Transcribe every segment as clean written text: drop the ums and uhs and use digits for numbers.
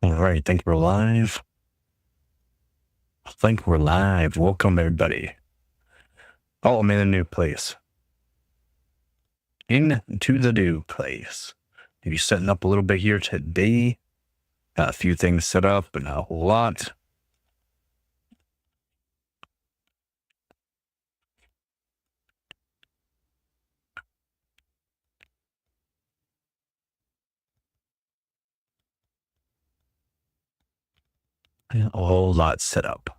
All right, I think we're live. Welcome, everybody. Oh, I'm in a new place. Into the new place. Maybe setting up a little bit here today. Got a few things set up, but not a whole lot. A whole lot set up.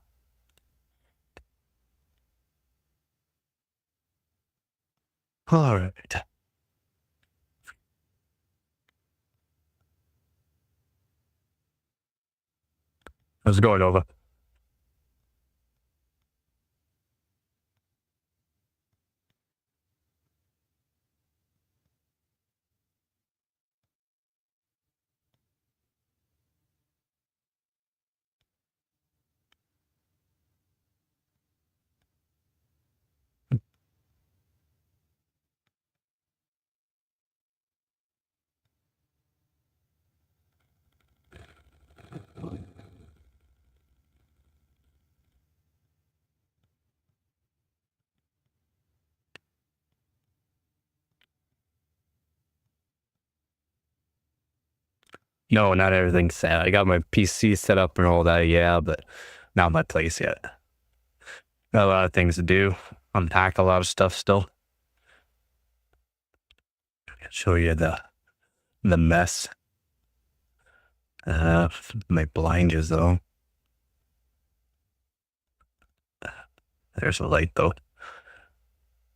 All right. How's it going, Nova? No, not everything's set. I got my PC set up and all that, yeah, but not my place yet. Got a lot of things to do. Unpack a lot of stuff still. Show you the mess. Might blind you though. There's a light though.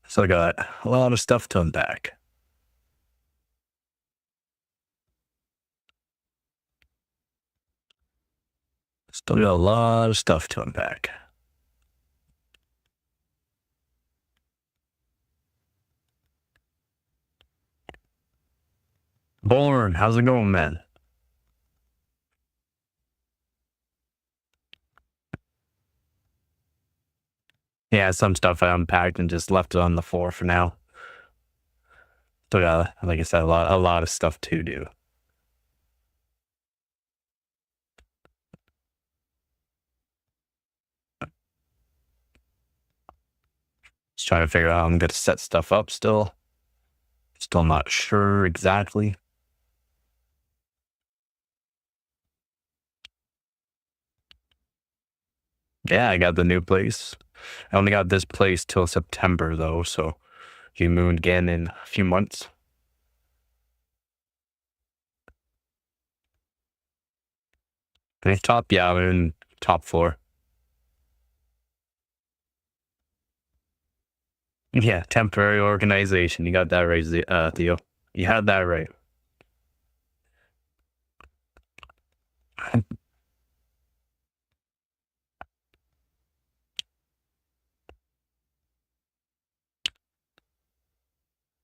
So I got a lot of stuff to unpack. Still got a lot of stuff to unpack. Born, how's it going, man? Yeah, some stuff I unpacked and just left it on the floor for now. Still got, like I said, a lot of stuff to do. Just trying to figure out how I'm going to set stuff up still. Still not sure exactly. Yeah, I got the new place. I only got this place till September though, so you moved again in a few months. And top, yeah, I'm in top floor. Yeah, temporary organization. You got that right, Theo. You had that right.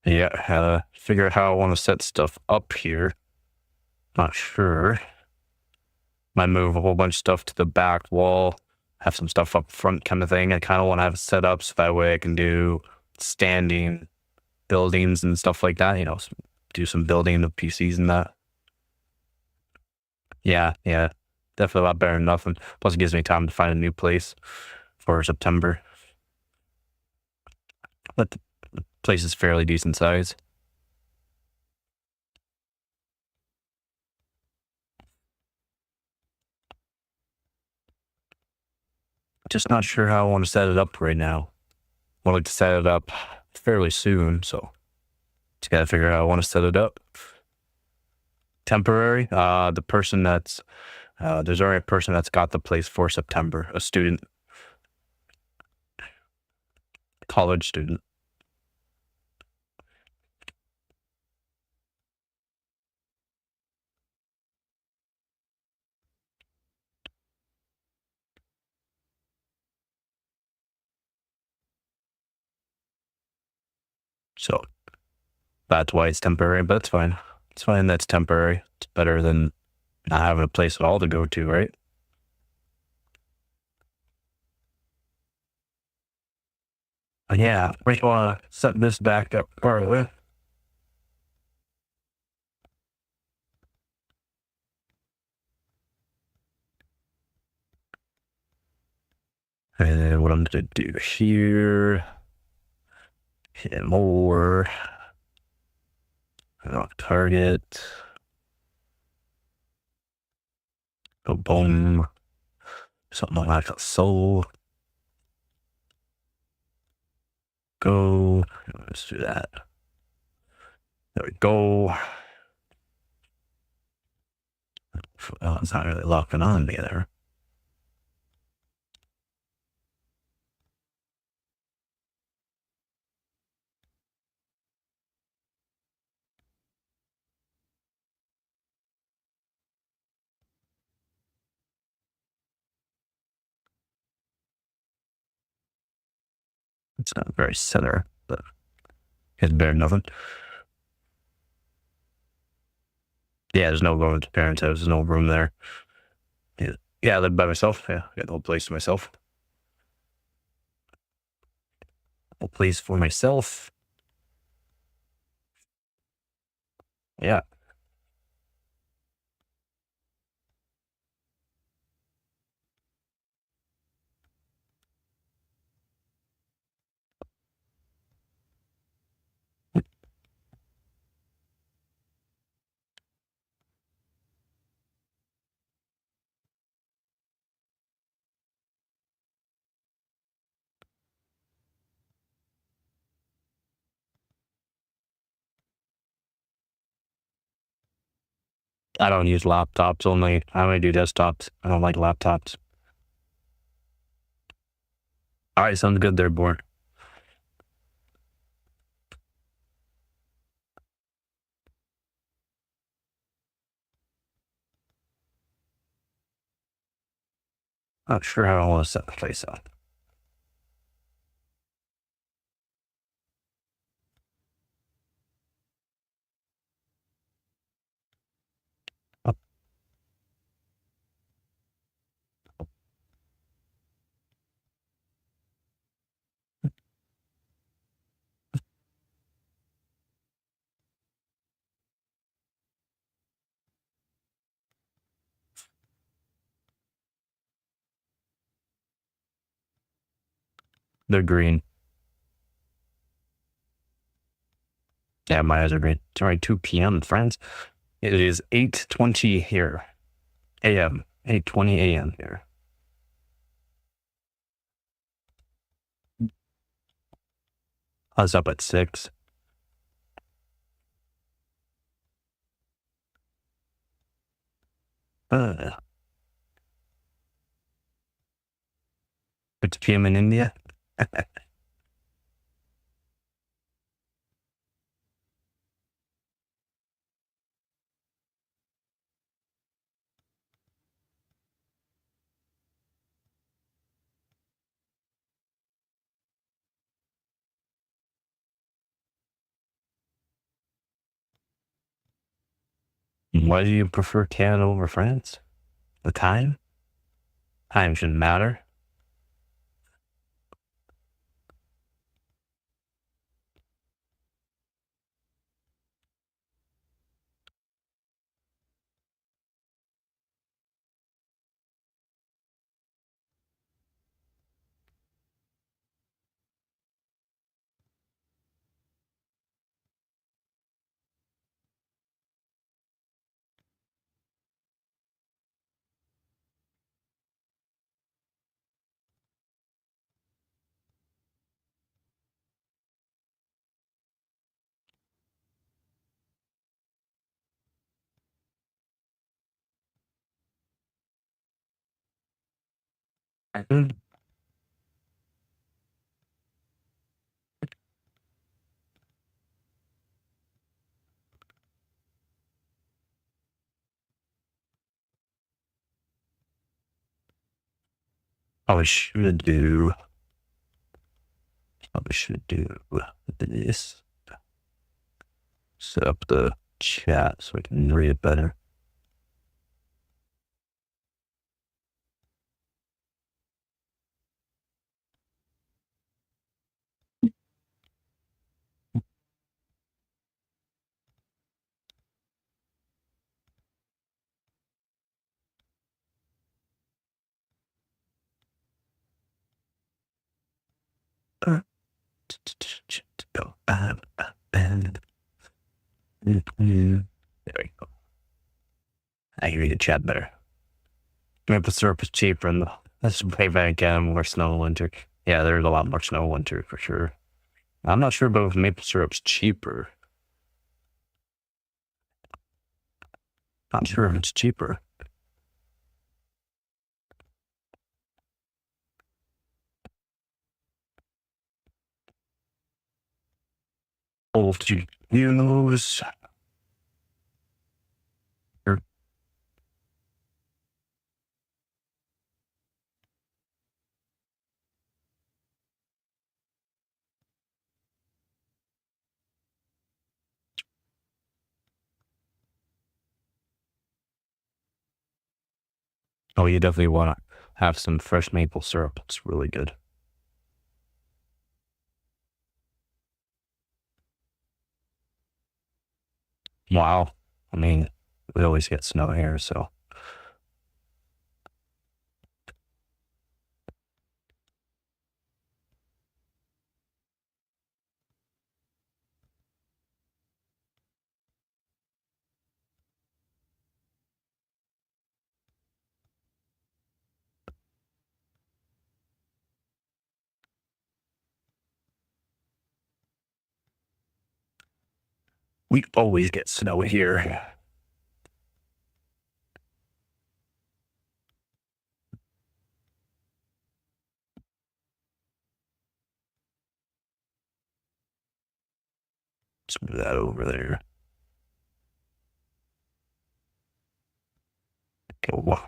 Yeah, figure out how I want to set stuff up here. Not sure. Might move a whole bunch of stuff to the back wall, have some stuff up front kind of thing. I kind of want to have it set up so that way I can do standing buildings and stuff like that, do some building of PCs and that. Yeah, definitely a lot better than nothing. Plus it gives me time to find a new place for September. But the place is fairly decent size. Just not sure how I want to set it up right now. I would like to set it up fairly soon, so just gotta figure out how I want to set it up. Temporary. The person that's there's already a person that's got the place for September, a student, college student. So that's why it's temporary, but it's fine. It's fine. That's temporary. It's better than not having a place at all to go to, right? But yeah, we want to set this back up further. And what I'm gonna do here, hit more. Target. Go boom. Something like a soul. Go. Let's do that. There we go. Well, it's not really locking on me there. It's not very center, but it's better than nothing. Yeah, there's no going to parents' house. There's no room there. Yeah, I live by myself. Yeah, I got the whole place to myself. Whole place for myself. Yeah. I don't use laptops only. I only do desktops. I don't like laptops. All right, sounds good there, boy. Not sure how I want to set the place up. Up. They're green. Yeah, my eyes are green. It's already 2 p.m., friends. It is 8:20 here. A.M. 8:20 a.m. here. I was up at 6. Uh, 6 p.m. in India. Why do you prefer Canada over France? The time? Time shouldn't matter. Mm. Probably should do. Probably should do this. Set up the chat so I can read it better. There we go. I can read the chat better. Maple syrup is cheaper and let's pay back again more snow in winter. Yeah, there's a lot more snow in winter for sure. I'm not sure about if maple syrup's cheaper. Not sure if it's cheaper. Old news. Oh, you definitely want to have some fresh maple syrup. It's really good. Wow. I mean, we always get snow here, so. We always get snow here. Let's move that over there. Go.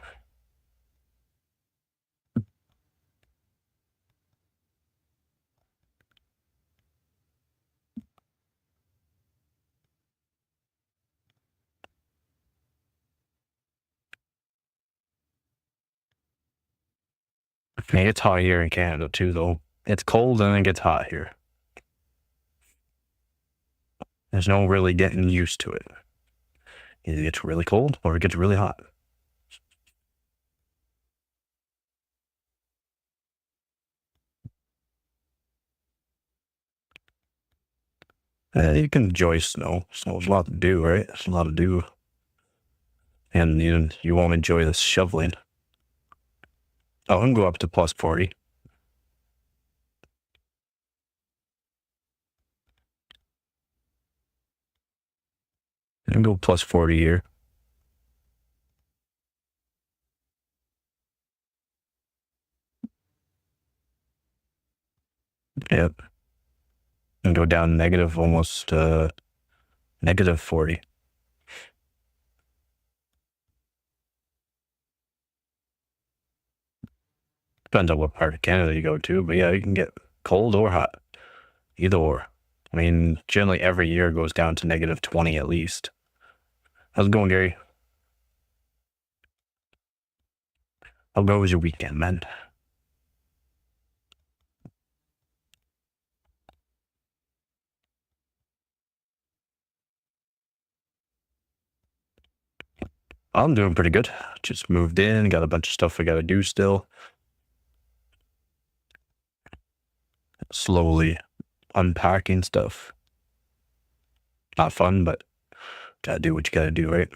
It gets hot here in Canada too, though. It's cold and then it gets hot here. There's no really getting used to it. Either it gets really cold or it gets really hot. You can enjoy snow. Snow's a lot to do, right? It's a lot to do. And you won't enjoy this shoveling. Oh, I can go up to plus 40. I can go plus 40 here. Yep. And go down negative almost negative 40. Depends on what part of Canada you go to, but yeah, you can get cold or hot. Either or. I mean, generally every year goes down to negative 20 at least. How's it going, Gary? How was your weekend, man? I'm doing pretty good. Just moved in, got a bunch of stuff I gotta do still. Slowly unpacking stuff. Not fun, but gotta do what you gotta do, right?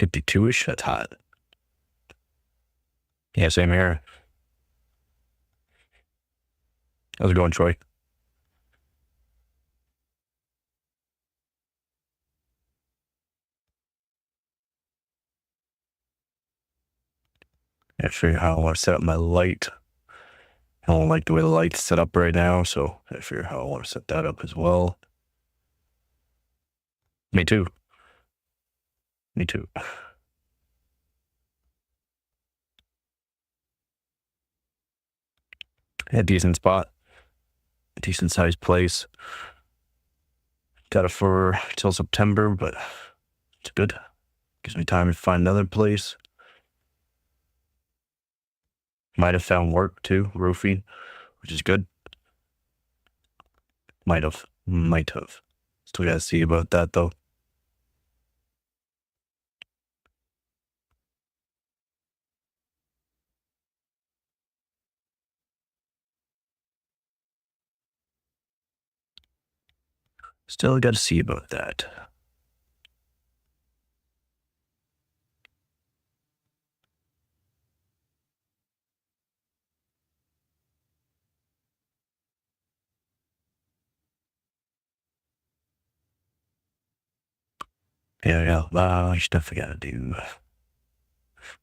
$52-ish, that's hot. Yeah, same here. How's it going, Troy? I figure how I want to set up my light. I don't like the way the light's set up right now, so I figure how I want to set that up as well. Me too. Me too. Yeah, decent spot. Decent sized place. Got it for till September, but it's good. Gives me time to find another place. Might have found work too, roofing, which is good. Might have. Still gotta see about that though. Still got to see about that. Yeah, a lot of stuff I gotta do.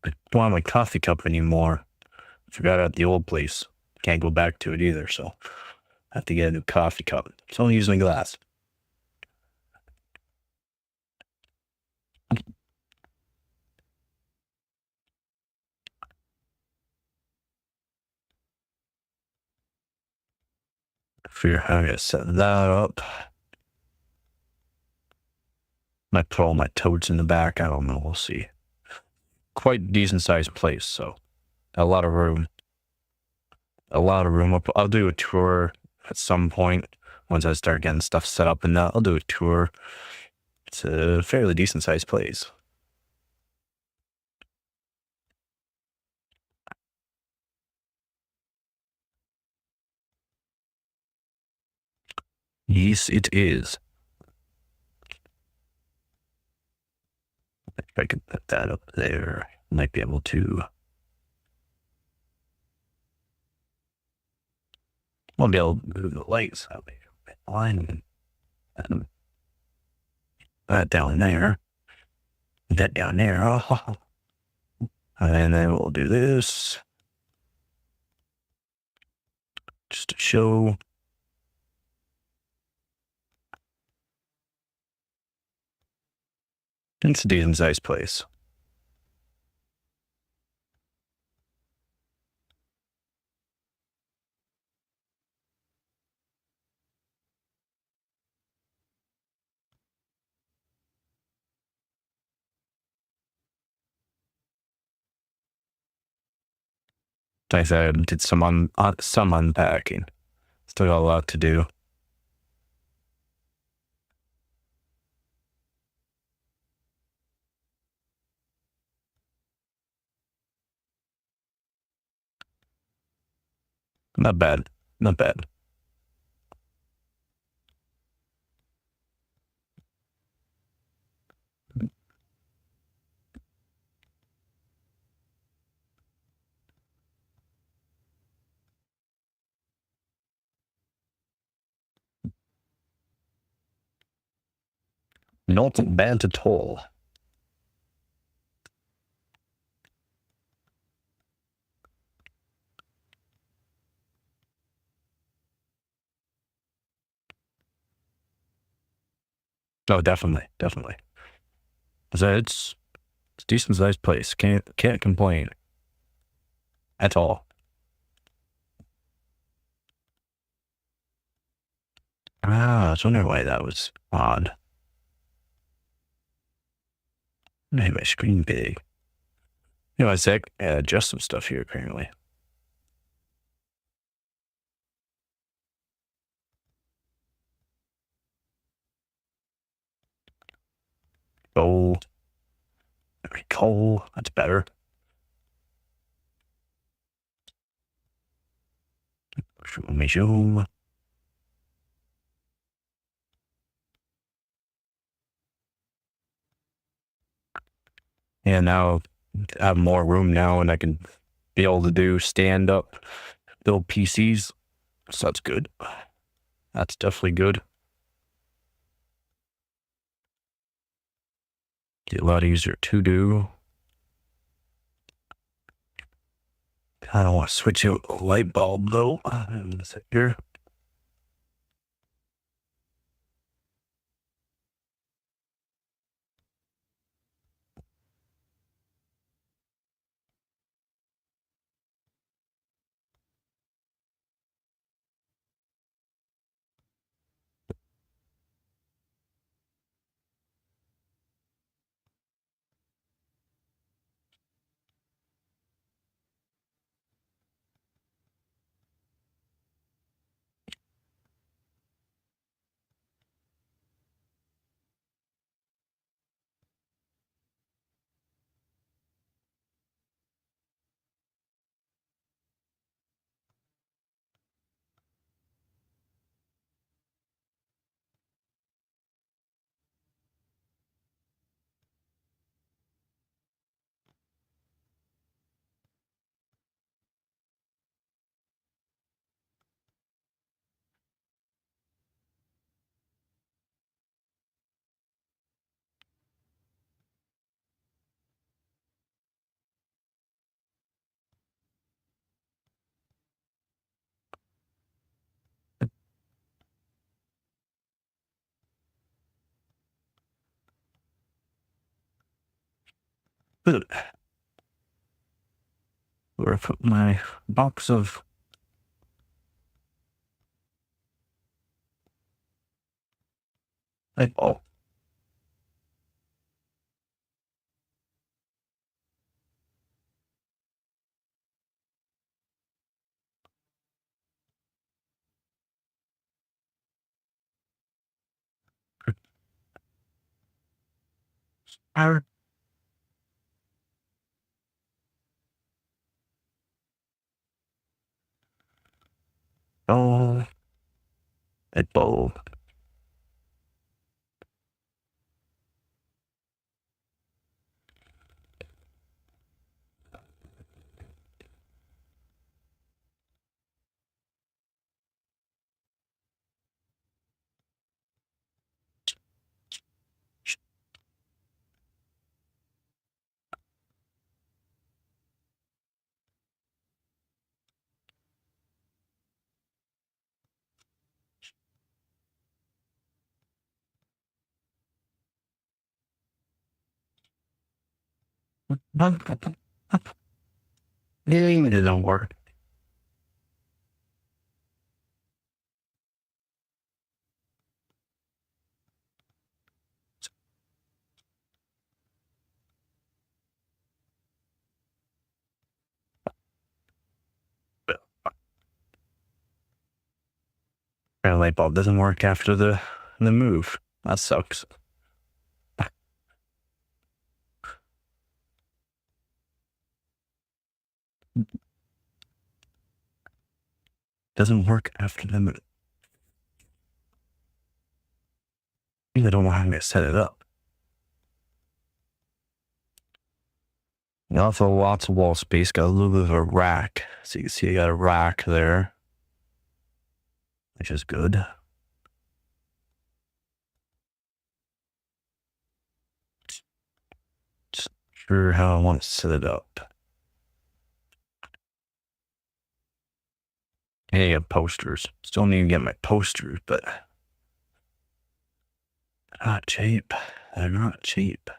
But don't have my coffee cup anymore. Forgot it at the old place. Can't go back to it either, so I have to get a new coffee cup. It's only using glass. Figure how to set that up. Might put all my totes in the back. I don't know. We'll see. Quite decent sized place, so a lot of room. A lot of room. I'll do a tour at some point once I start getting stuff set up, and I'll do a tour. It's a fairly decent sized place. Yes, it is. If I could put that up there, might be able to. Won't be able to move the lights out there. Line that down there. That down there. Oh. And then we'll do this. Just to show. It's a decent sized place. Like I said, I did some unpacking. Still got a lot to do. Not bad. Not bad. Not bad at all. Oh, definitely. Definitely. So it's a decent sized place. Can't complain. At all. I was wondering why that was odd. Made my screen big. You know, I said adjust some stuff here apparently. Coal. Very coal. That's better. Let me zoom. Yeah, now I have more room now and I can be able to do stand up, build PCs. So that's good. That's definitely good. Get a lot easier to do. I don't want to switch out a light bulb though. Let's sit here. Good. Where I put my box of light bulb. Power. Oh, light bulb. It didn't work. Apparently, light bulb doesn't work after the move. That sucks. Doesn't work after the move. I don't know how I'm gonna set it up. You also lots of wall space. Got a little bit of a rack, so you can see I got a rack there, which is good. Just not sure how I want to set it up. Hey, posters. Still need to get my posters, but they're not cheap. They're not cheap.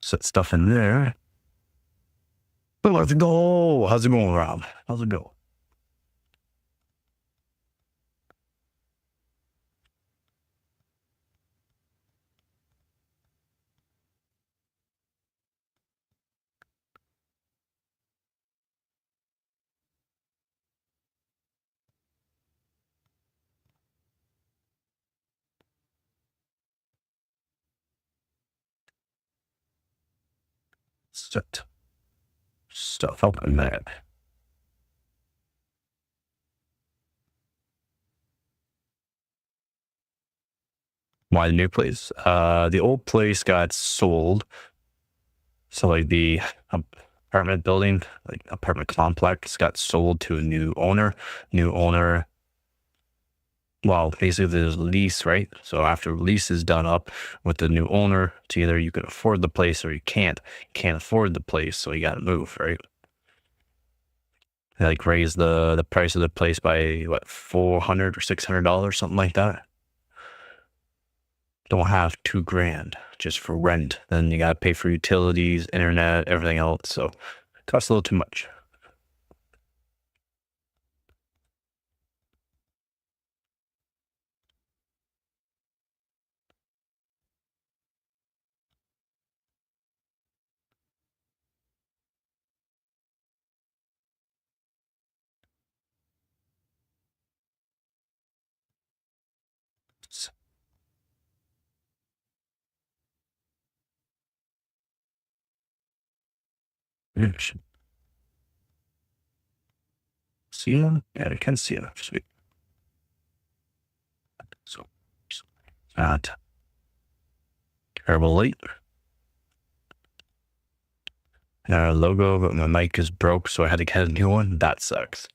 Set stuff in there. But let's go. How's it going, Rob? How's it go? Set stuff up in there. Why the new place? The old place got sold. So like the apartment building, like apartment complex got sold to a new owner. New owner well, basically there's a lease, right? So after lease is done up with the new owner, it's either you can afford the place or you can't. Can't afford the place, so you got to move, right? They like raise the price of the place by what, $400 or $600, something like that. Don't have $2,000 just for rent. Then you got to pay for utilities, internet, everything else. So it costs a little too much. See him? Yeah, I can see him. Sweet. So, not terrible late. Logo, but my mic is broke, so I had to get a new one. That sucks.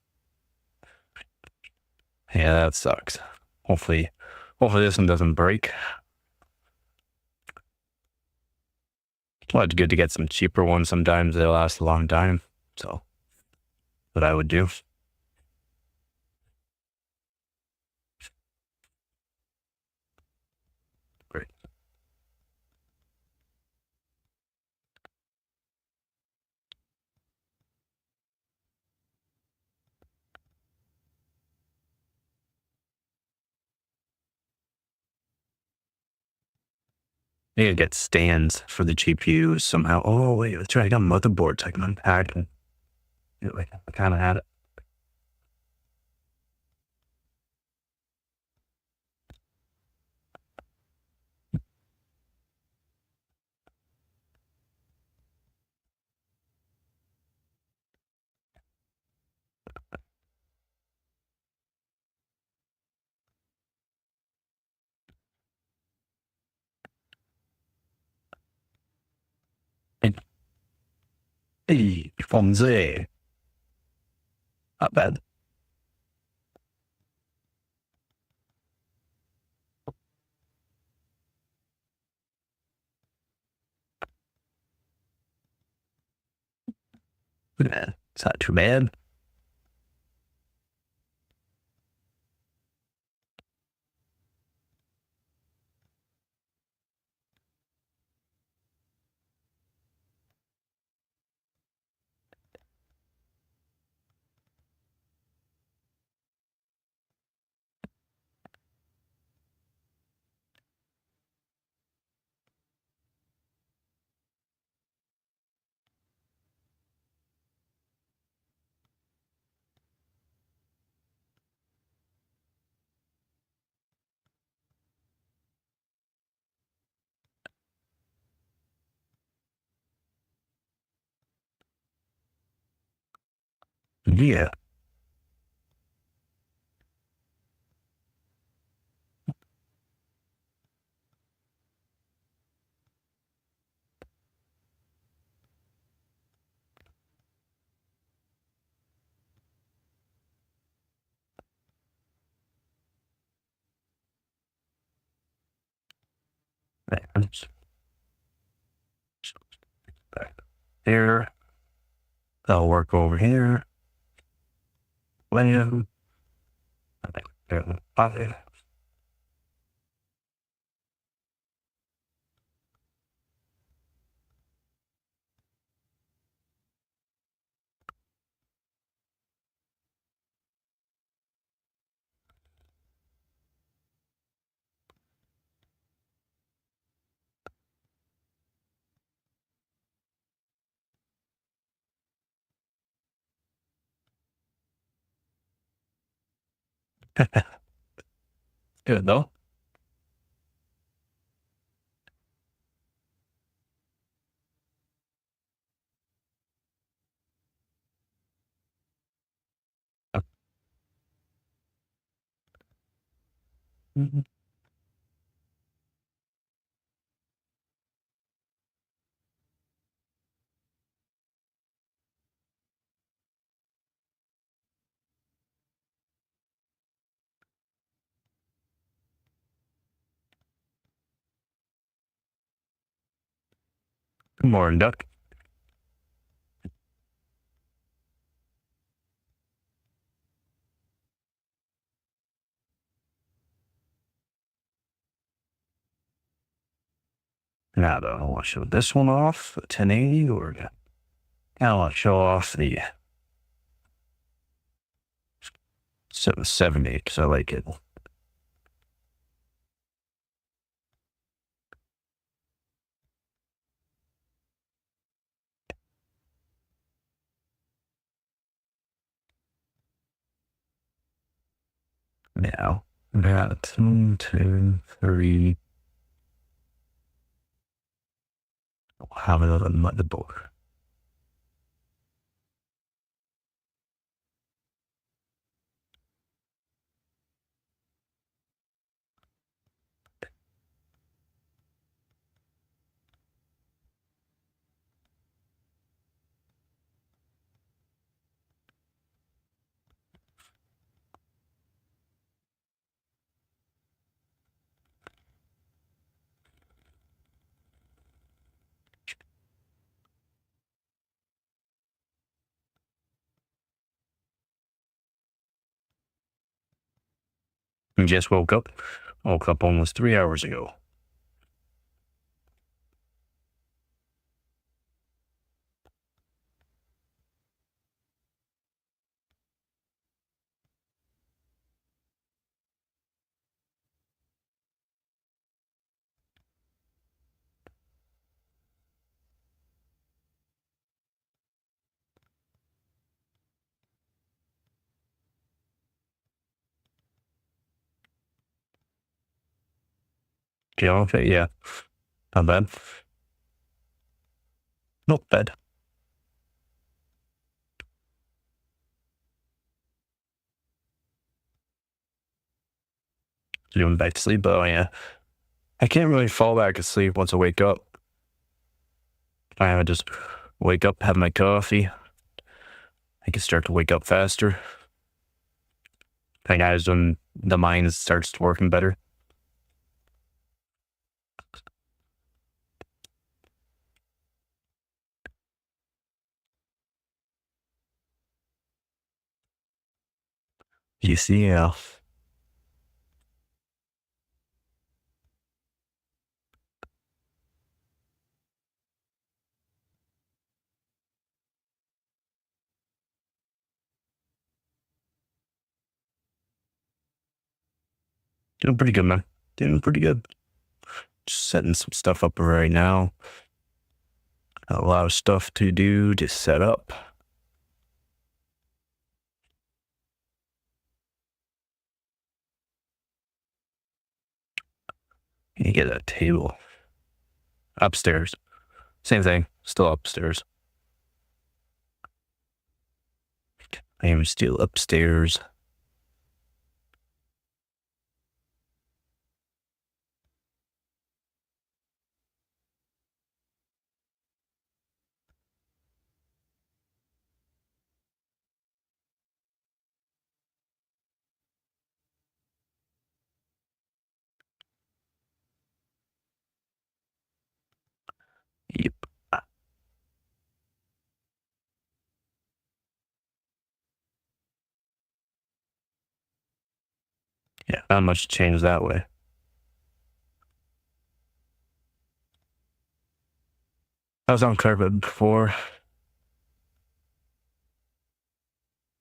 Yeah, that sucks. Hopefully this one doesn't break. Well, it's good to get some cheaper ones. Sometimes they last a long time. So, what I would do. Great. Need to get stands for the GPUs somehow. Oh, wait, let's try. I got motherboards I can unpack. I kind of had it. Hey, from there. Not bad. Yeah, it's not too bad. Yeah. Back there. That'll work over here. William. Good though. Morning, Duck. Now, I want to show this one off, 1080, or I want to show off the 770 because I like it. Now, that 1, 2, 3. I'll have another motherboard. And just woke up. Woke up almost 3 hours ago. Okay, yeah. Not bad. Not bad. Doing back to sleep, but yeah. I can't really fall back asleep once I wake up. I just wake up, have my coffee. I can start to wake up faster. I think as when the mind starts working better. You see, yeah. Doing pretty good, man. Doing pretty good. Just setting some stuff up right now. A lot of stuff to do to set up. You get a table. Upstairs. Same thing. Still upstairs. I am still upstairs. Yep. Yeah, not much change that way. I was on carpet before.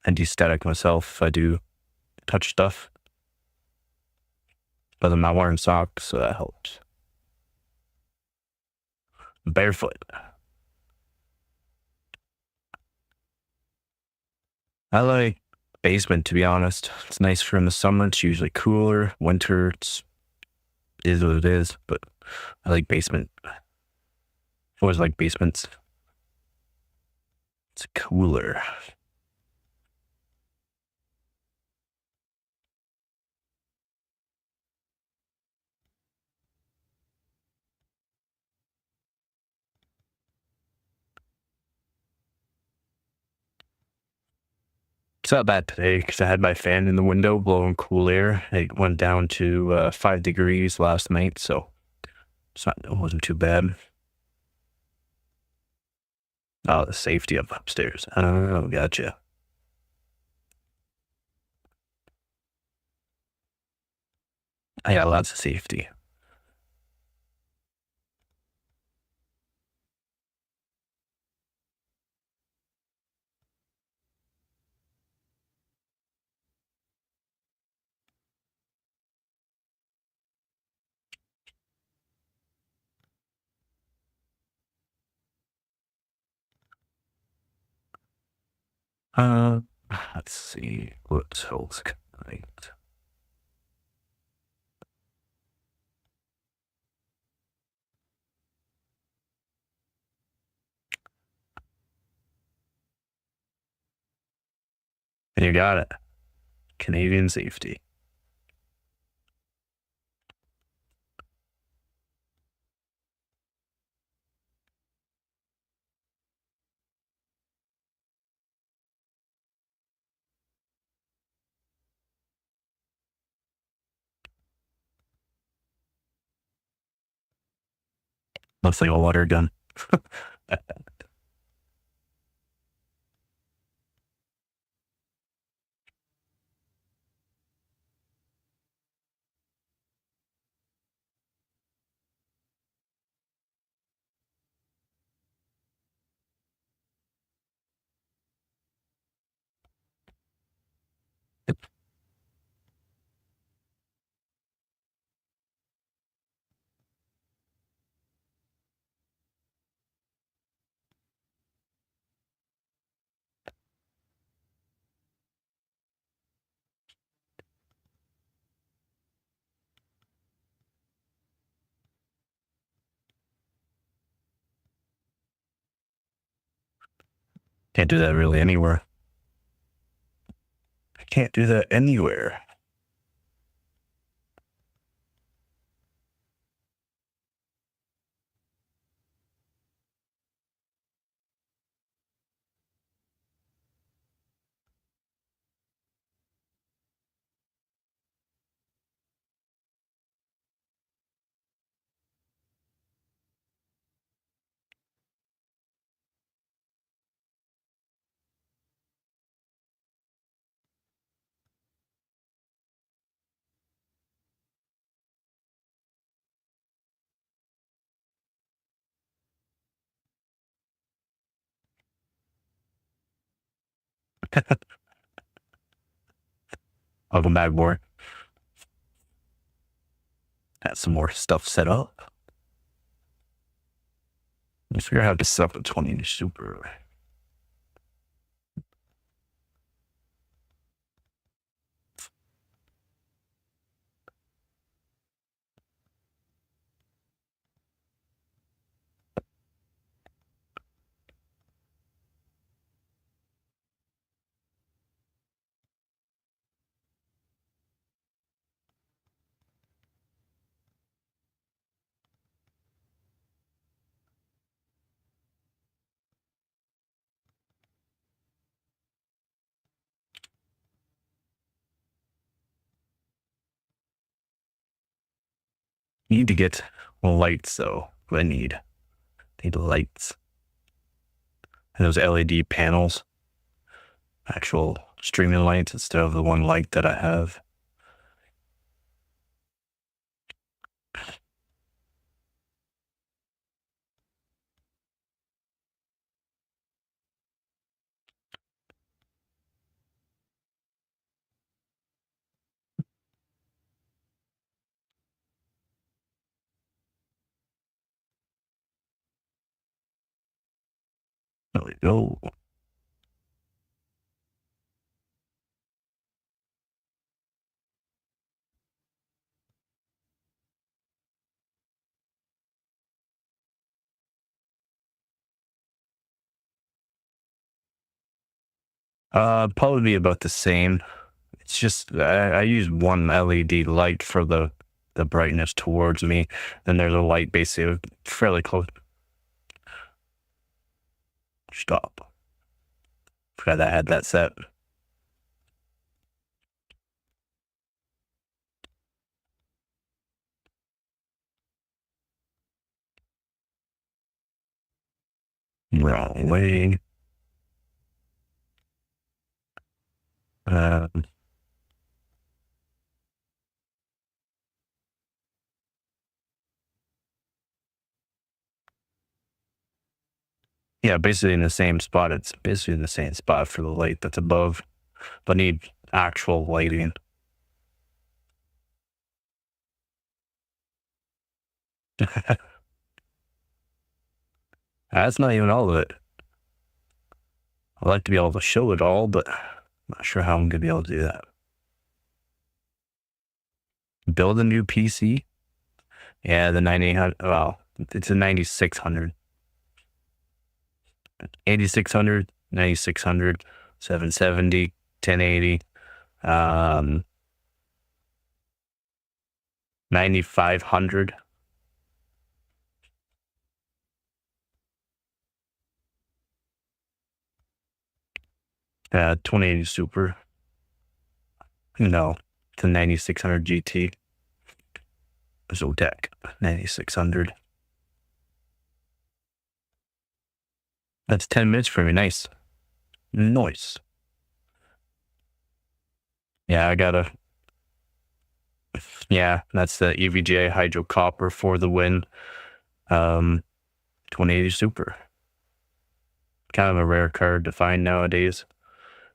I de-static myself if I do touch stuff. But I'm not wearing socks, so that helps. Barefoot. I like basement, to be honest. It's nicer in the summer. It's usually cooler. Winter, is what it is. But I like basement. Always like basements. It's cooler. It's not bad today because I had my fan in the window blowing cool air. It went down to 5 degrees last night, so it wasn't too bad. Oh, the safety of upstairs. Oh, gotcha. I got lots of safety. Uh, let's see what else can I. And you got it. Canadian safety. Looks like a water gun. Can't do that really anywhere. I can't do that anywhere. I'll go back more. Have some more stuff set up. Let's figure out how to set up a 20-inch super. Need to get lights though. What I need lights. And those LED panels. Actual streaming lights instead of the one light that I have. There we go. Probably be about the same. It's just I use one LED light for the brightness towards me. Then there's a light basically fairly close. Stop. Forgot I had that set. Wrong way. Yeah, basically in the same spot. It's basically in the same spot for the light that's above, but need actual lighting. That's not even all of it. I'd like to be able to show it all, but I'm not sure how I'm going to be able to do that. Build a new PC? Yeah, the 9800. Well, it's a 9600. 8600, 9600, 770, 1080, 9500. 2080 Super. No, it's a 9600 GT. Zotac 9600. That's 10 minutes for me. Nice. Nice. Yeah, I gotta. Yeah, that's the EVGA Hydro Copper for the win. 2080 Super. Kind of a rare card to find nowadays.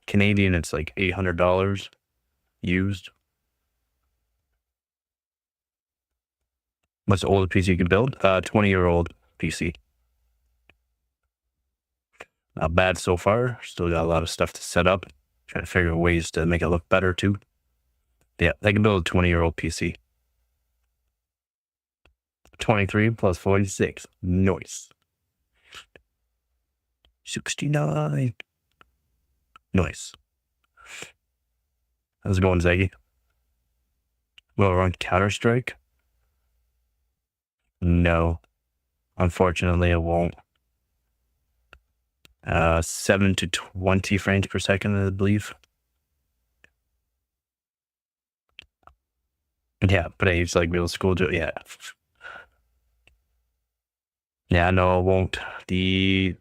Canadian, it's like $800 used. What's the oldest PC you can build? 20-year-old PC. Not bad so far. Still got a lot of stuff to set up. Trying to figure out ways to make it look better too. Yeah, they can build a 20-year-old PC. 23 plus 46. Nice. 69. Nice. How's it going, Zaggy? Will it run Counter-Strike? No. Unfortunately, it won't. 7 to 20 frames per second, I believe. Yeah, but I used to like middle school. Yeah. Yeah, no, it won't. The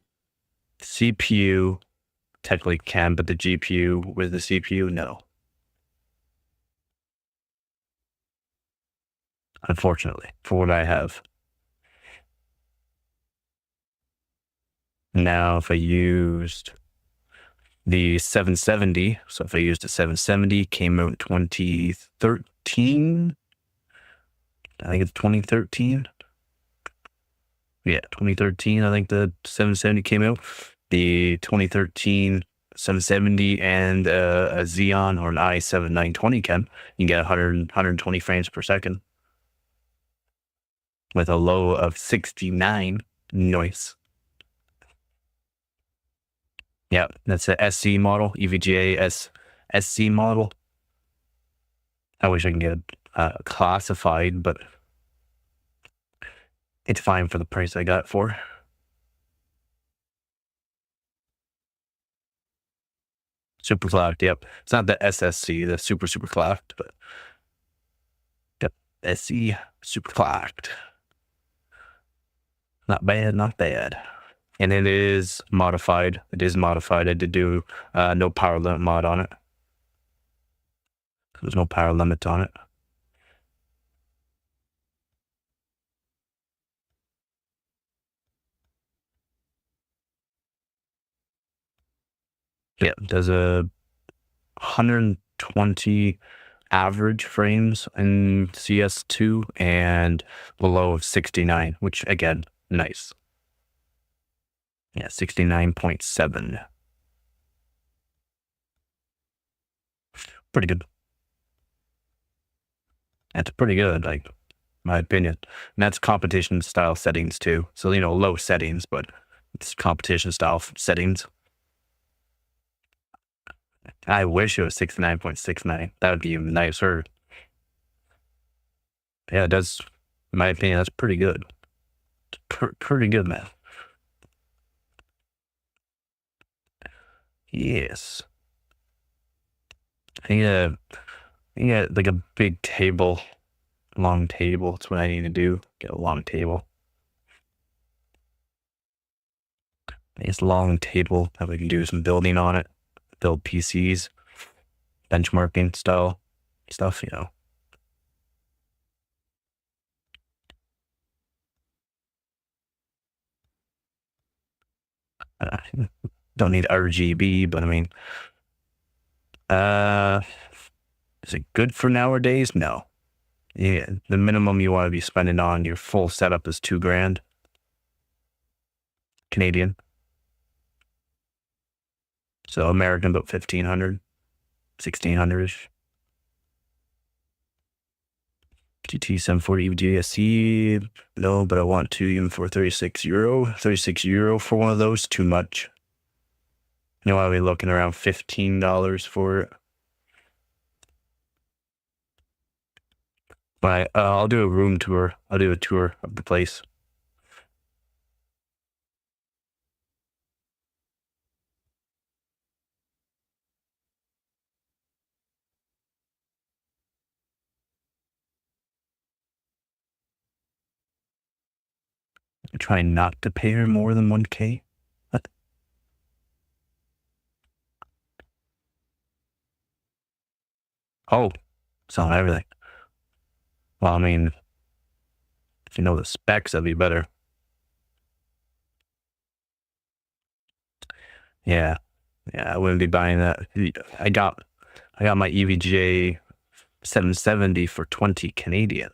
CPU technically can, but the GPU with the CPU, no. Unfortunately, for what I have. Now, if I used the 770, so if I used a 770, came out in 2013. I think it's 2013. Yeah, 2013, I think the 770 came out. The 2013 770 and a Xeon or an i7 920 can, you can get 120 frames per second with a low of 69. Nice. Yeah, that's a SC model, EVGA SC model. I wish I can get classified, but it's fine for the price I got it for. Super clocked, yep. It's not the SSC, the super clocked, but yep, SC super clocked. Not bad, not bad. And it is modified. It is modified. I did do no power limit mod on it. There's no power limit on it. Yeah, there's a 120 average frames in CS2 and below of 69, which again, nice. Yeah, 69.7. Pretty good. That's pretty good, like, my opinion. And that's competition style settings too. So, you know, low settings, but it's competition style settings. I wish it was 69.69. That would be even nicer. Yeah, it does. In my opinion, that's pretty good. Pretty good, man. Yes. I need like a big table, long table. That's what I need to do. Get a long table. Nice long table that we can do some building on it, build PCs, benchmarking style stuff, you know. Don't need RGB, but I mean, is it good for nowadays? No. Yeah, the minimum you want to be spending on your full setup is $2,000 Canadian. So American about 1,500, 1,600-ish. GT 740 GSC, no, but I want to even for €36. €36 for one of those, too much. You know, I'll be looking around $15 for it. But I'll do a room tour. I'll do a tour of the place. I try not to pay her more than $1,000. What? Oh, it's on everything. Well, I mean, if you know the specs, that'd be better. Yeah. Yeah, I wouldn't be buying that. I got my EVGA 770 for 20 Canadian.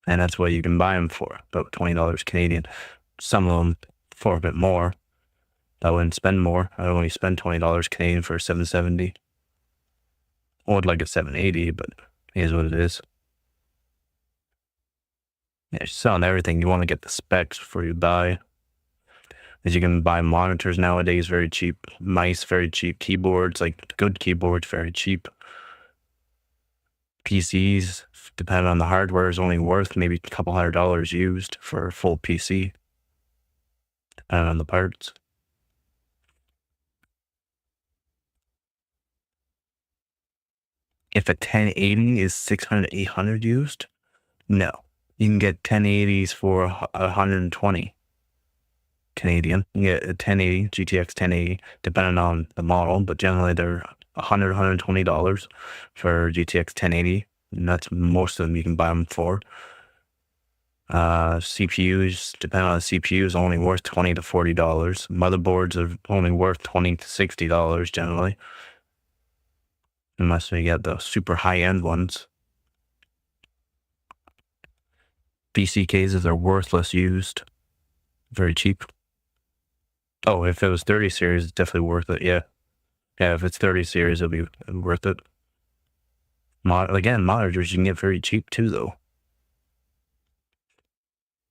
And that's what you can buy them for, about $20 Canadian. Some of them for a bit more. I wouldn't spend more. I would only spend $20 Canadian for a 770. I would like a 780, but it is what it is. Yeah, it's selling everything. You want to get the specs before you buy. As you can buy monitors nowadays very cheap, mice very cheap, keyboards, like good keyboards very cheap. PCs, depending on the hardware, is only worth maybe a couple $100 used for a full PC, depending on the parts. If a 1080 is 600, 800 used, no. You can get 1080s for 120 Canadian. You get a 1080, GTX 1080, depending on the model, but generally they're $100, $120 for GTX 1080. And that's most of them you can buy them for. CPUs, depending on the CPU, is only worth $20 to $40. Motherboards are only worth $20 to $60 generally, unless you get the super high-end ones. PC cases are worthless used, very cheap. Oh, if it was 30 series, it's definitely worth it. Yeah, if it's 30 series, it'll be worth it. Again, monitors you can get very cheap too, though.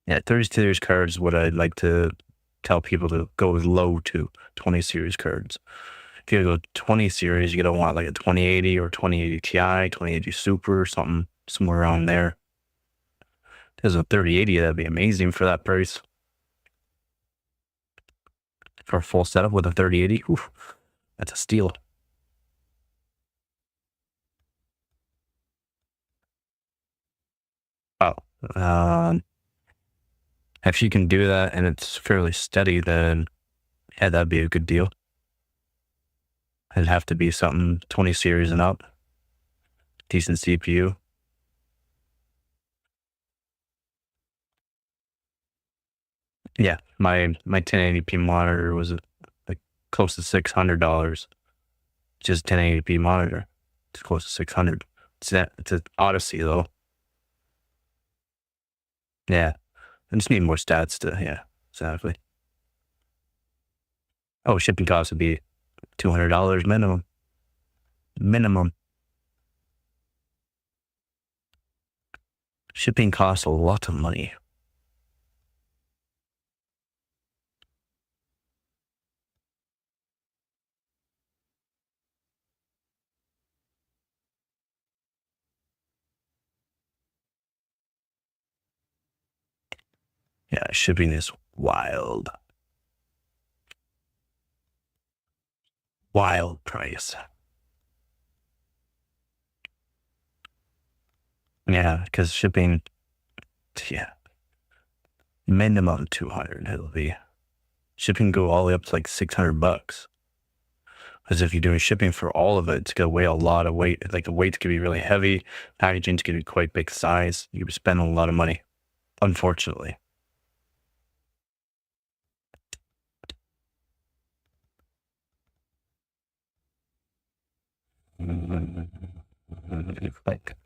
Yeah, 30 series cards is what I'd like to tell people to go with low to 20 series cards. If you go 20 series, you're going to want like a 2080 or 2080 Ti, 2080 Super or something, somewhere around there. There's a 3080, that'd be amazing for that price. For a full setup with a 3080, oof, that's a steal. Oh, if you can do that and it's fairly steady, then yeah, that'd be a good deal. It'd have to be something 20 series and up. Decent CPU. Yeah, my 1080p monitor was like close to $600. Just 1080p monitor. It's close to 600. It's an Odyssey though. Yeah, I just need more stats to, yeah, exactly. Oh, shipping costs would be $200 minimum. Minimum. Shipping costs a lot of money. Yeah, shipping is wild. Wild price. Yeah, because shipping, yeah. Minimum 200 it'll be. Shipping go all the way up to like $600. Because if you're doing shipping for all of it, it's gonna weigh a lot of weight. Like the weight's gonna be really heavy. Packaging's gonna be quite big size. You're spending a lot of money, unfortunately. Like,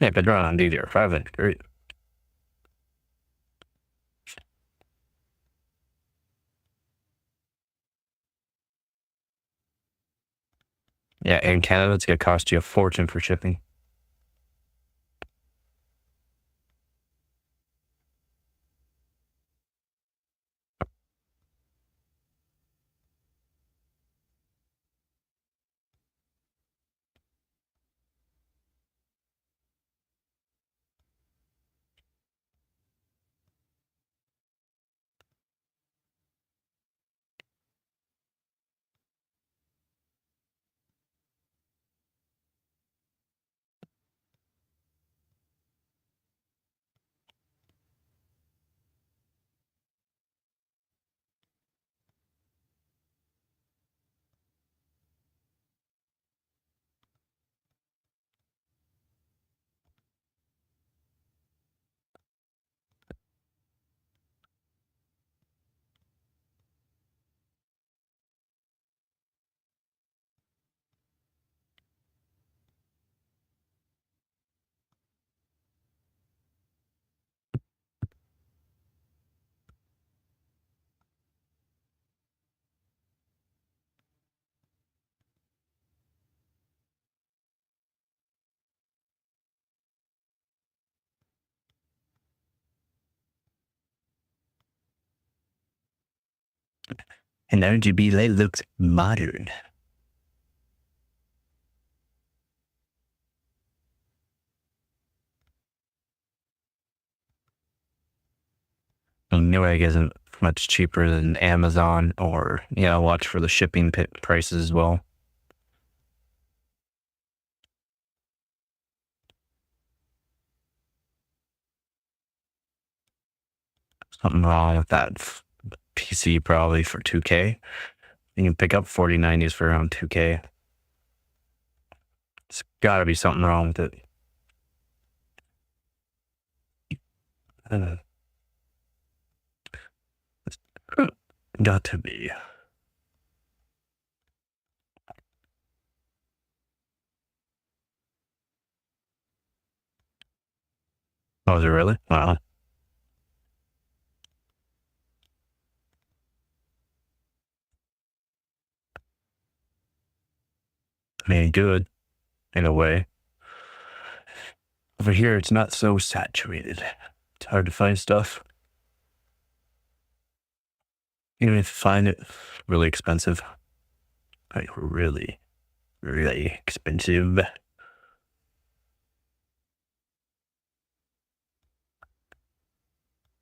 yeah, if I run on DDR5, that's great. Yeah, in Canada, it's gonna cost you a fortune for shipping. And RGB light looks modern. And Newegg isn't much cheaper than Amazon, or watch for the shipping prices as well. Something wrong with that PC probably for 2K. You can pick up 4090s for around 2K. It's gotta be something wrong with it. It's got to be. Oh, is it really? Wow. I mean, good in a way. Over here, it's not so saturated. It's hard to find stuff. Even if you find it really expensive. Like really, really expensive.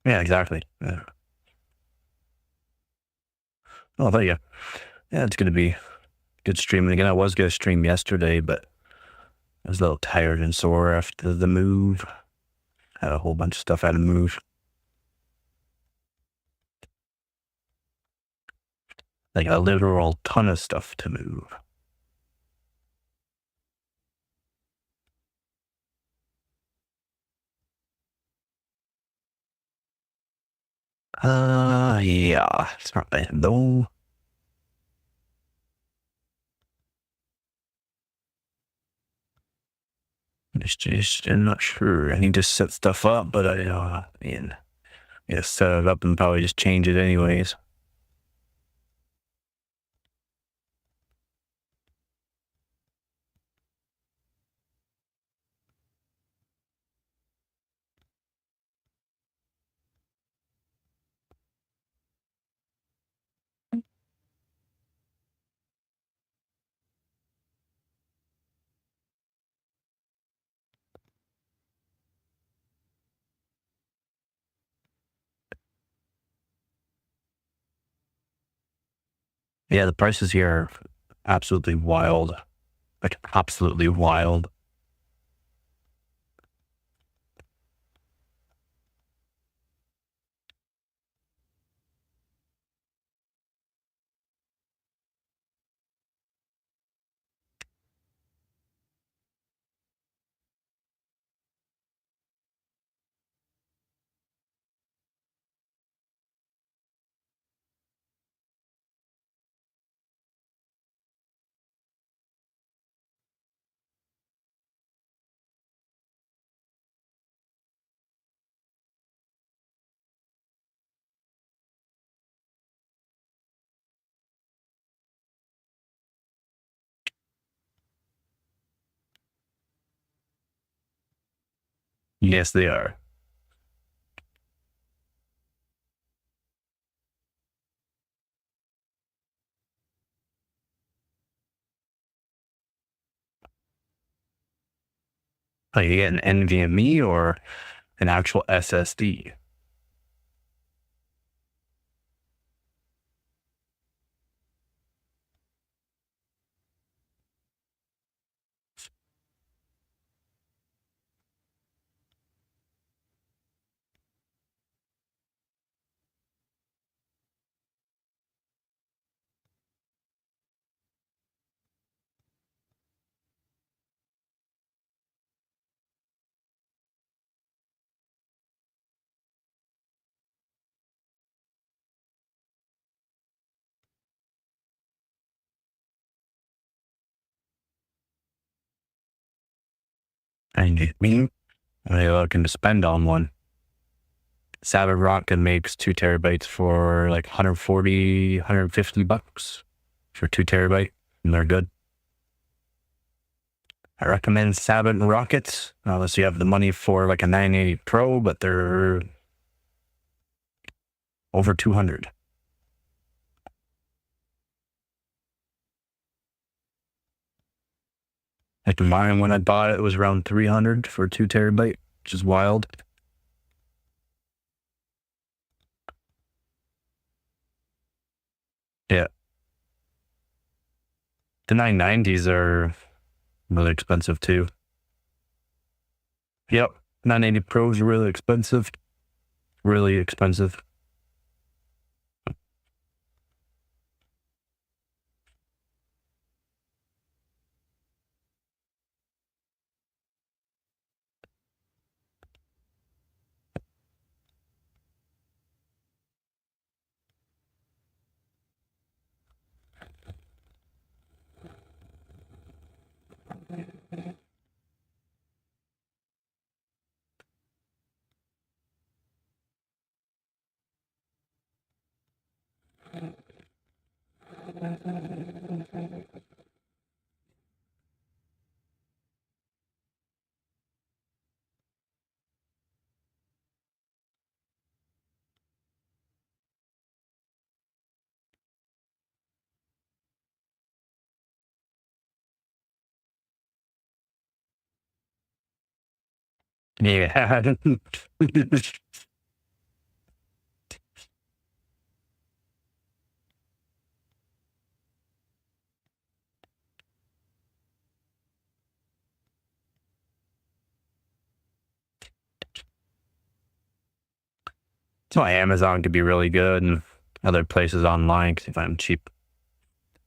Yeah, exactly. Yeah. Oh, thank you. Yeah, it's gonna be good streaming again. I was gonna stream yesterday, but I was a little tired and sore after the move. Had a whole bunch of stuff I had to move. Like a literal ton of stuff to move. Yeah, it's not bad though. It's just, I'm not sure. I need to set stuff up, but I mean, set it up and probably just change it anyways. Yeah, the prices here are absolutely wild. Like, absolutely wild. Yes, they are. Oh, you get an NVMe or an actual SSD? I mean, they're looking to spend on one. Savage Rocket makes 2 terabytes for like 140, 150 bucks for 2 terabyte, and they're good. I recommend Savage Rockets, unless you have the money for like a 980 Pro, but they're over 200. Like mine, when I bought it, it was around 300 for 2 terabyte, which is wild. Yeah. The 990s are really expensive too. Yep. 980 Pros are really expensive. Really expensive. Yeah. That's why Amazon could be really good and other places online because if I'm cheap.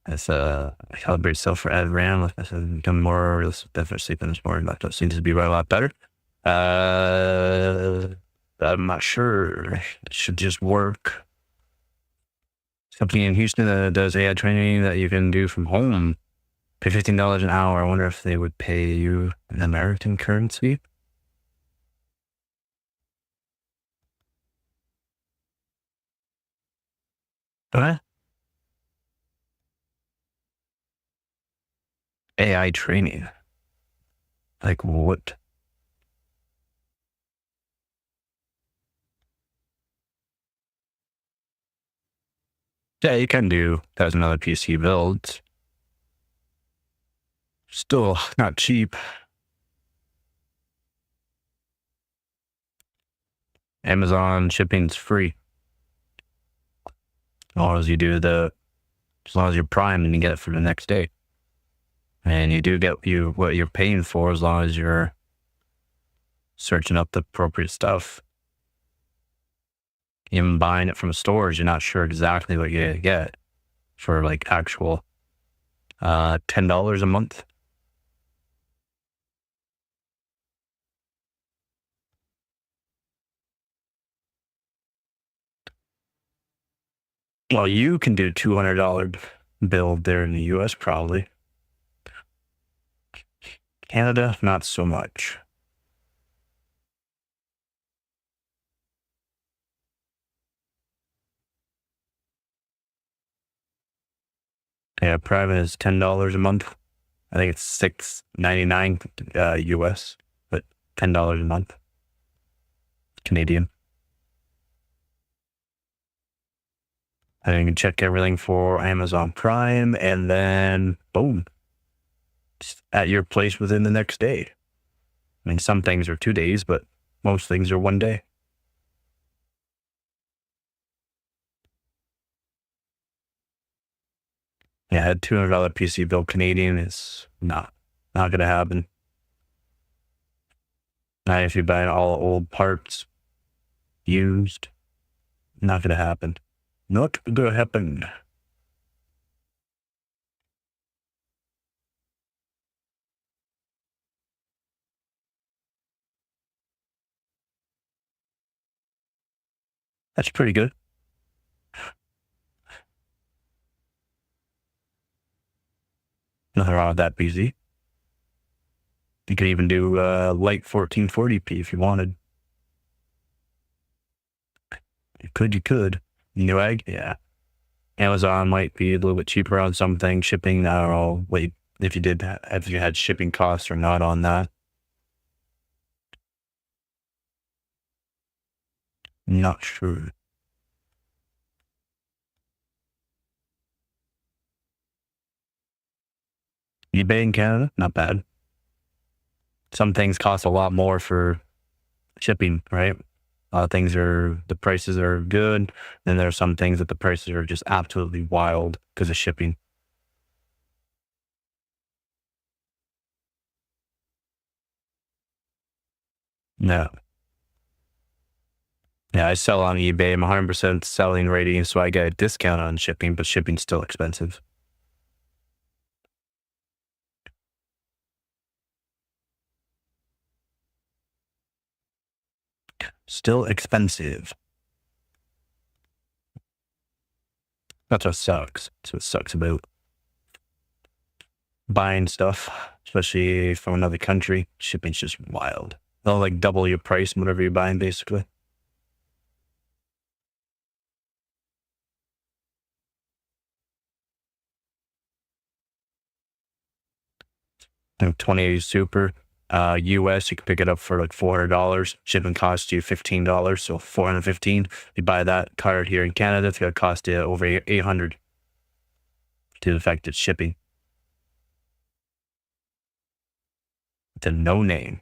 As I calibrate myself for ad RAM, like I said, become more definitely sleeping this morning. That seems to be right a lot better. I'm not sure. It should just work. Company in Houston that does AI training that you can do from home. Pay $15 an hour. I wonder if they would pay you in American currency. What? AI training. Like what? Yeah, you can do that as another PC build. Still not cheap. Amazon shipping's free. As long as you do the as long as you're primed and you get it for the next day. And you do get what you're paying for as long as you're searching up the appropriate stuff. Even buying it from stores, you're not sure exactly what you're gonna get for like actual $10 a month. Well, you can do $200 bill there in the US probably. Canada, not so much. Yeah, private is $10 a month. I think it's $6.99 US, but $10 a month Canadian. And you can check everything for Amazon Prime, and then boom, it's at your place within the next day. I mean, some things are 2 days, but most things are 1 day. Yeah, a $200 PC bill Canadian is not going to happen. Not if you buy all old parts, used, not going to happen. Not going to happen. That's pretty good. Nothing wrong with that PC. You could even do light 1440p if you wanted. You could. Newegg, yeah. Amazon might be a little bit cheaper on something. Shipping, I don't know. Wait, if you had shipping costs or not on that. Not sure. eBay in Canada, not bad. Some things cost a lot more for shipping, right? A lot of things the prices are good. Then there are some things that the prices are just absolutely wild because of shipping. No. Yeah, I sell on eBay. I'm 100% selling rating, so I get a discount on shipping, but shipping's still expensive. Still expensive. That's what sucks. That's what sucks about buying stuff, especially from another country. Shipping's just wild. They'll like double your price and whatever you're buying, basically. I think 2080 Super, US, you can pick it up for like $400. Shipping costs you $15, so $415. You buy that card here in Canada, it's going to cost you over $800 to the fact it's shipping. It's a no name.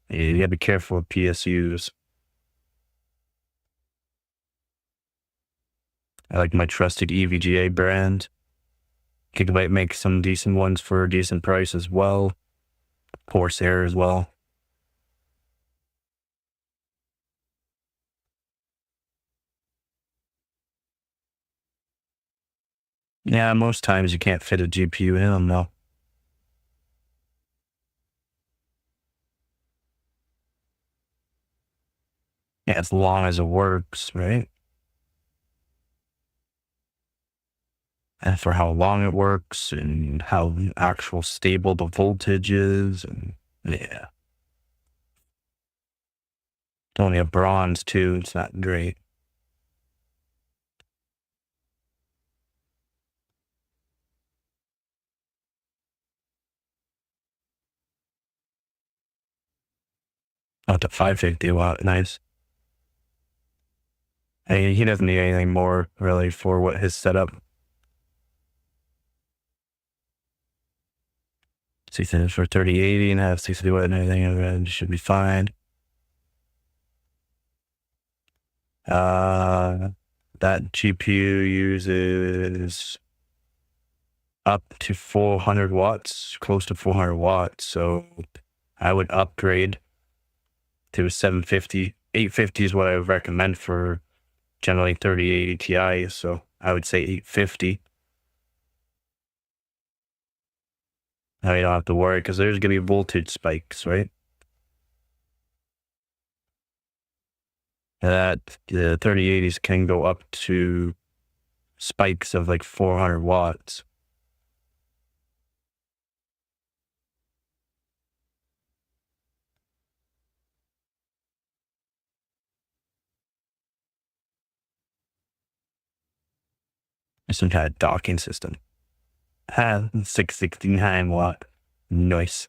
You gotta be careful with PSUs. I like my trusted EVGA brand. Gigabyte makes some decent ones for a decent price as well. Corsair as well. Yeah, most times you can't fit a GPU in them, though. Yeah, as long as it works, right? And for how long it works and how actual stable the voltage is. And yeah. It's only a bronze too. It's not great. Oh, it's a 550 watt. Nice. Hey, he doesn't need anything more really for what his setup. See, for 3080 and have 60 watt and everything, it should be fine. That that GPU uses up to 400 watts, close to 400 watts. So I would upgrade to 750. 850 is what I would recommend for generally 3080 Ti. So I would say 850. Now you don't have to worry because there's going to be voltage spikes, right? That the 3080s can go up to spikes of like 400 watts. Some kind of docking system. 669 watt. Nice.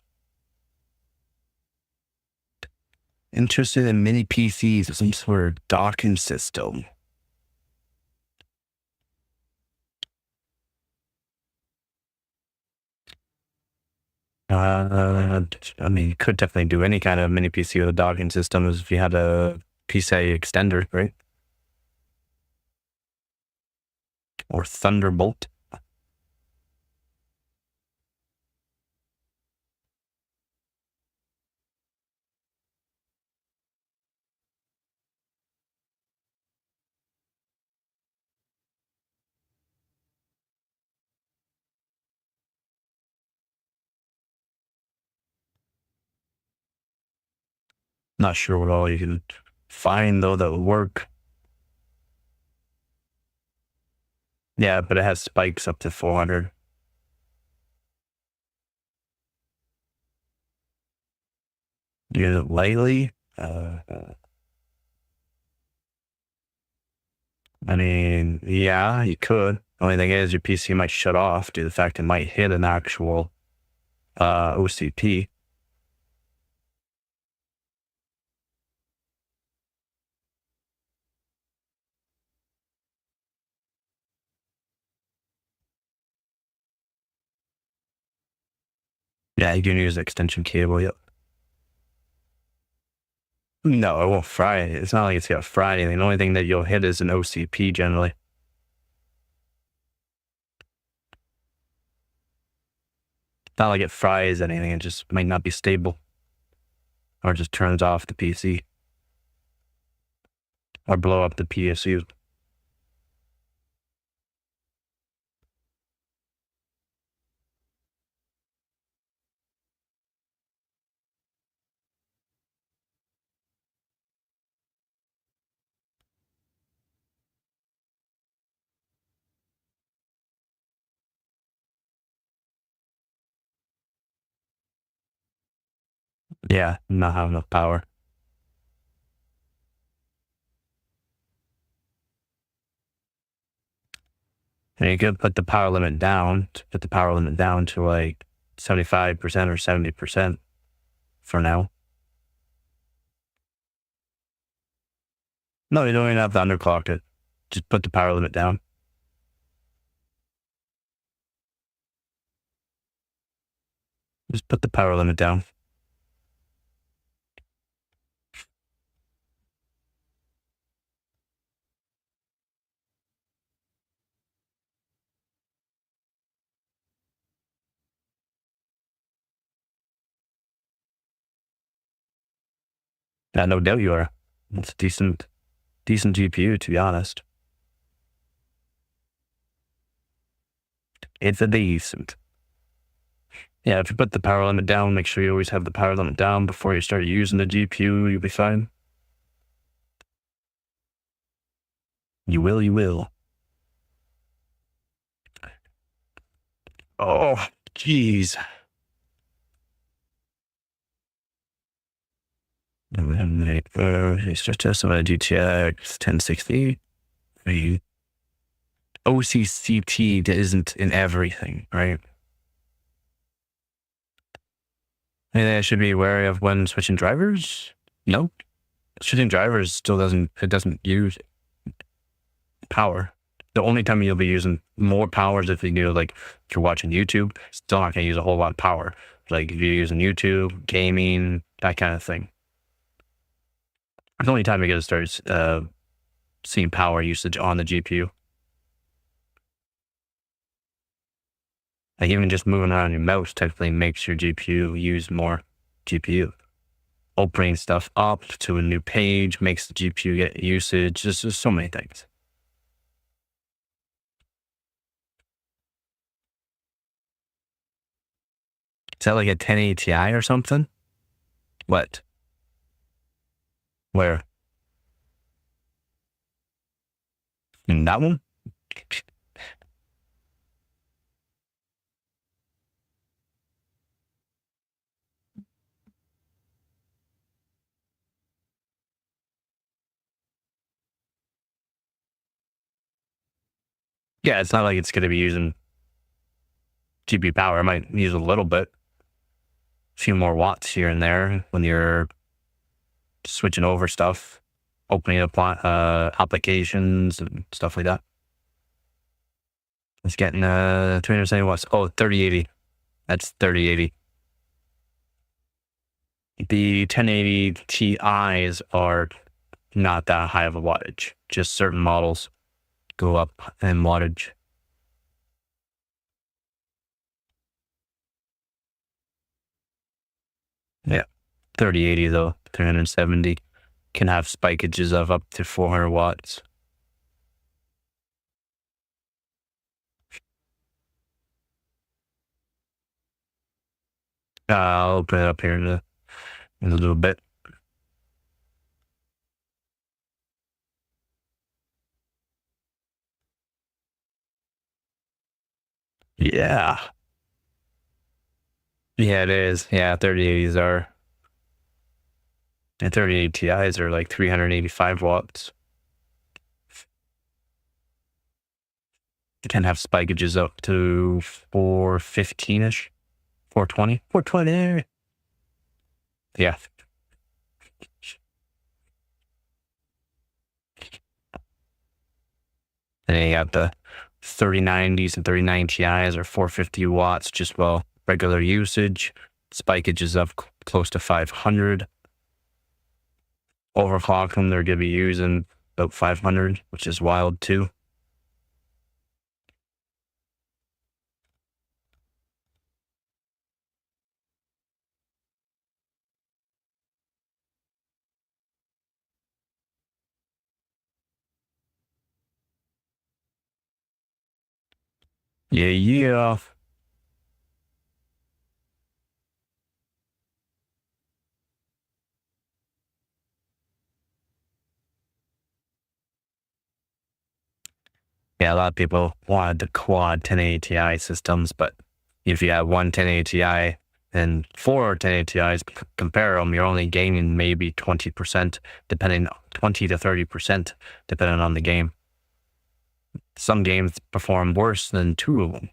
Interested in mini PCs with some sort of docking system. I mean, you could definitely do any kind of mini PC with a docking system if you had a PCI extender, right? Or Thunderbolt. Not sure what all you can find though that would work. Yeah, but it has spikes up to 400. Use it lightly. I mean, yeah, you could. Only thing is your PC might shut off due to the fact it might hit an actual OCP. Yeah, you can use the extension cable, yep. No, it won't fry it. It's not like it's gonna fry anything. The only thing that you'll hit is an OCP generally. It's not like it fries anything, it just might not be stable. Or just turns off the PC. Or blow up the PSU. Yeah, not have enough power. And you could put the power limit down, to like 75% or 70% for now. No, you don't even have to underclock it. Just put the power limit down. Just put the power limit down. Yeah, no doubt you are. It's a decent GPU, to be honest. It's a decent. Yeah, if you put the power limit down, make sure you always have the power limit down before you start using the GPU. You'll be fine. You will. Oh, jeez. It's just some GTX 1060. The OCCT isn't in everything, right? Anything I should be wary of when switching drivers? No. Switching drivers still doesn't use power. The only time you'll be using more power is if you do, like, if you're watching YouTube, still not going to use a whole lot of power. Like, if you're using YouTube, gaming, that kind of thing. The only time you're going to start seeing power usage on the GPU. Like even just moving around your mouse technically makes your GPU use more GPU. Opening stuff up to a new page makes the GPU get usage. There's just so many things. Is that like a 1080 Ti or something? What? Where? In that one? Yeah, it's not like it's going to be using GPU power. It might use a little bit, a few more watts here and there when you're switching over stuff, opening up applications and stuff like that. It's getting 370 watts. Oh, 3080. That's 3080. The 1080 Ti's are not that high of a wattage. Just certain models go up in wattage. Yeah, 3080 though, 370 can have spikeages of up to 400 watts. I'll open it up here in a little bit. Yeah. Yeah, it is. Yeah, 3080s are. And 3080 Ti's are like 385 watts. It can have spikeages up to 415-ish, 420, 420. Yeah. And then you got the 3090s and 3090 Ti's are 450 watts, just well, regular usage. Spikeage is up close to 500. Overclocking, they're going to be using about 500, which is wild too. Yeah, yeah. Yeah, a lot of people wanted the quad 1080 Ti systems, but if you have one 1080 Ti and four 1080 Ti's, compare them, you're only gaining maybe 20%, 20 to 30%, depending on the game. Some games perform worse than two of them.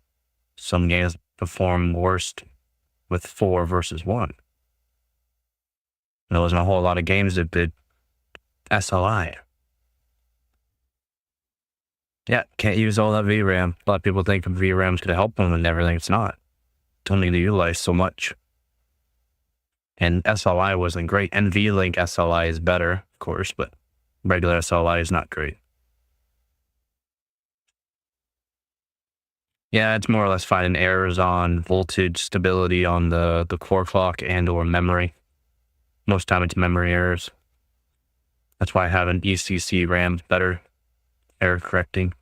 Some games perform worse with four versus one. There wasn't a whole lot of games that did SLI. Yeah, can't use all that VRAM. A lot of people think VRAM's going to help them and everything. It's not. It's only to utilize so much. And SLI wasn't great. NVLink SLI is better, of course, but regular SLI is not great. Yeah, it's more or less finding errors on voltage stability on the core clock and or memory. Most time it's memory errors. That's why having ECC RAM is better. Error correcting.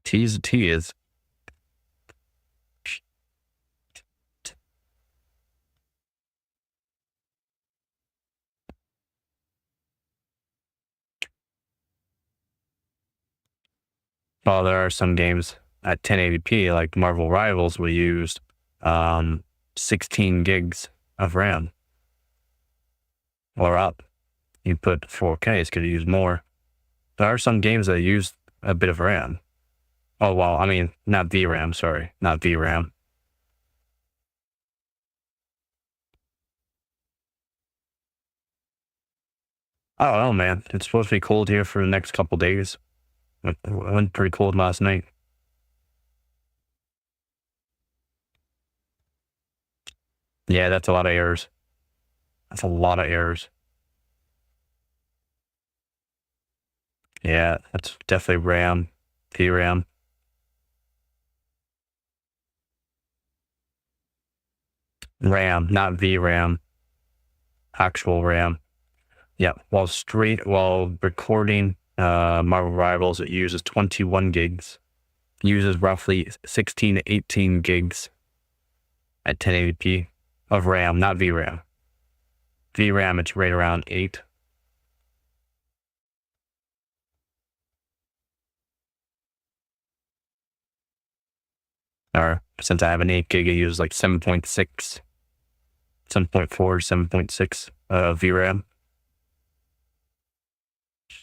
T is a T is. Well, there are some games at 1080p, like Marvel Rivals, we used 16 gigs of RAM or up. You put 4K, it's going to use more. There are some games that use a bit of RAM. Oh, well, I mean, not VRAM, sorry, not VRAM. I don't know, man. It's supposed to be cold here for the next couple days. It went pretty cold last night. Yeah, that's a lot of errors. That's a lot of errors. Yeah, that's definitely RAM, VRAM. RAM, not VRAM. Actual RAM. Yeah, while recording Marvel Rivals, it uses 21 gigs. Uses roughly 16 to 18 gigs at 1080p of RAM, not VRAM. VRAM, it's right around 8. Or since I have an 8 gig, I use like 7.6, 7.4, 7.6 VRAM.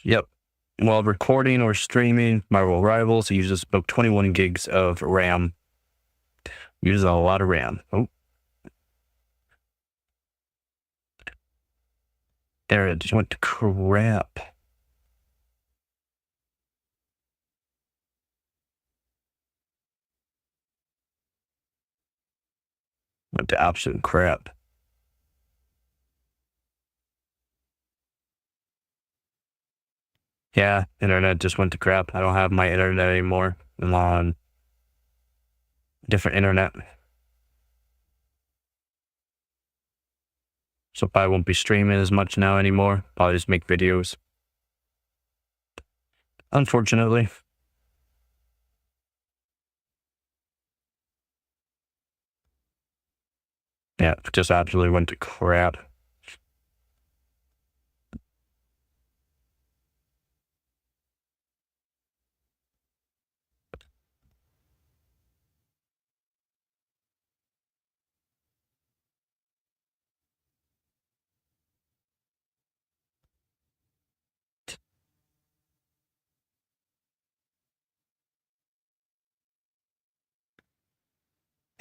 Yep. While recording or streaming Marvel Rivals, it uses about 21 gigs of RAM. Uses a lot of RAM. Oh. There it just went to crap. Went to absolute crap. Yeah, internet just went to crap. I don't have my internet anymore. I'm on different internet. So I won't be streaming as much now anymore. I'll just make videos. Unfortunately. Yeah, it just absolutely went to crap.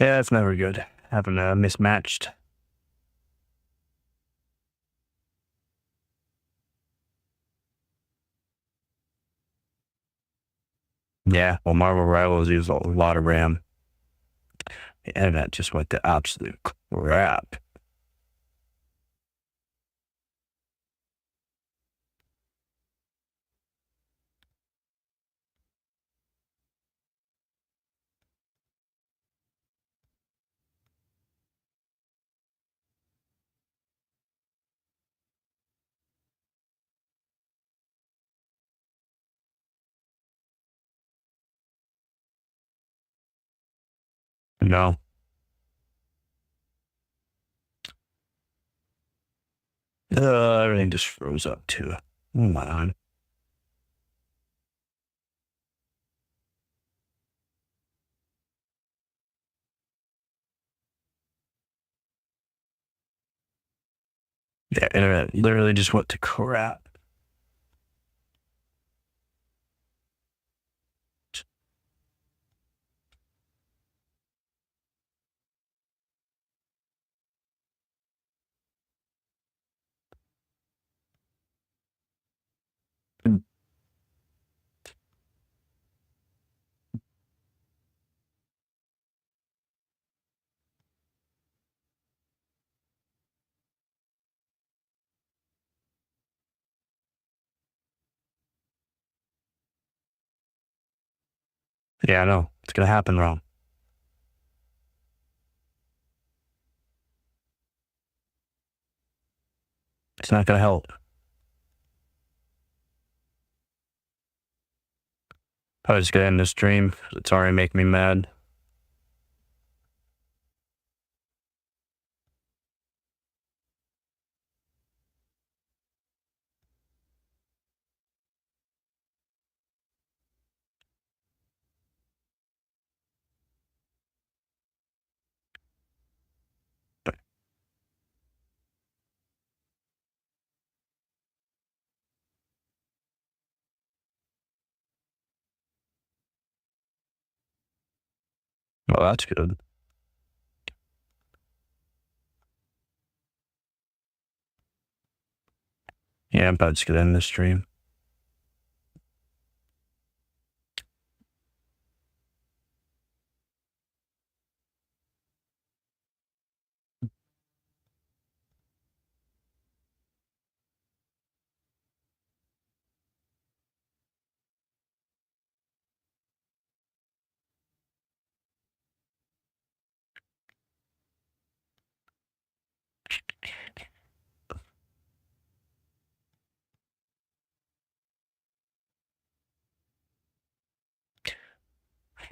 Yeah, it's never good. Having mismatched. Yeah, well, Marvel Rivals use a lot of RAM. The internet just went to absolute crap. No. Everything just froze up too. Oh my. Yeah, internet literally just went to crap. Yeah, I know. It's gonna happen wrong. It's not gonna help. I was just gonna end the stream. It's already making me mad. Well, that's good. Yeah, I'm about to get end the stream.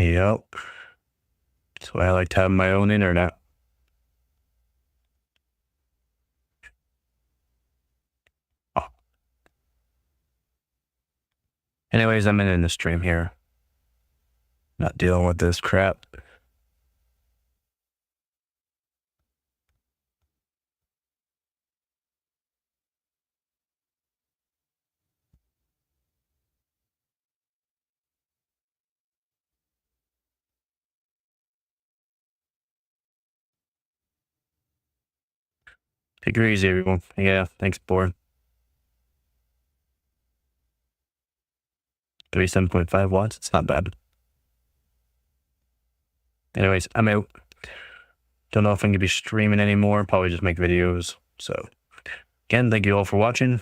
Yep. That's why I like to have my own internet. Oh. Anyways, I'm in the stream here. Not dealing with this crap. Take it easy, everyone. Yeah, thanks, board. 37.5 watts. It's not bad. Anyways, I'm out. Don't know if I'm going to be streaming anymore. Probably just make videos. So, again, thank you all for watching.